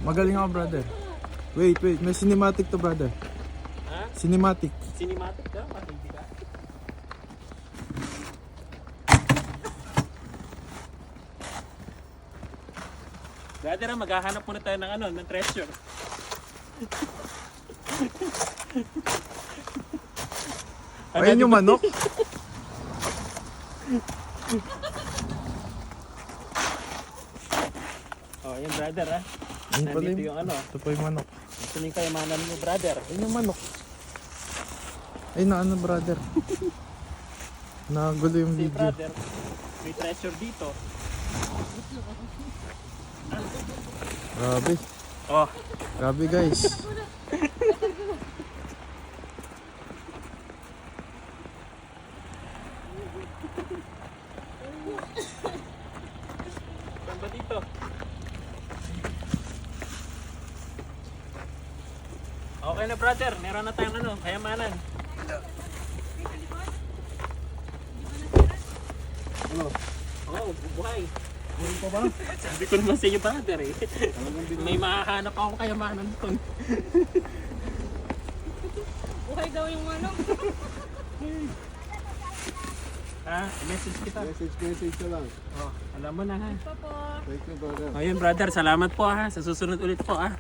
Magaling ako, brother. Wait. May cinematic to, brother. Ha? Cinematic. Cinematic ka? Matindi ka? Brother, maghahanap muna tayo ng treasure. Ayun yung manok. Oh, yan brother ha. Ayun pala Nandito yung ano. Ito pa yung manok. Ito na yung kayamanan mo brother. Ayun yung manok. Ay na ano, brother. Nagulo yung Si video. brother, may treasure dito. Grabe. Oh, Grabe, guys. saan ba dito? Okay na brother, meron na tayong kayamanan. Ano? Oo, buhay. Buhay pa ba? Sabi ko naman sa iyo brother eh. May mahahanap akong kayamanan doon. Buhay daw yung manok. Message kita. Message ka lang. Oh, alam mo na ha. Papa. Thank you, brother. Ayun brother, salamat po ha. Sa susunod ulit po ha.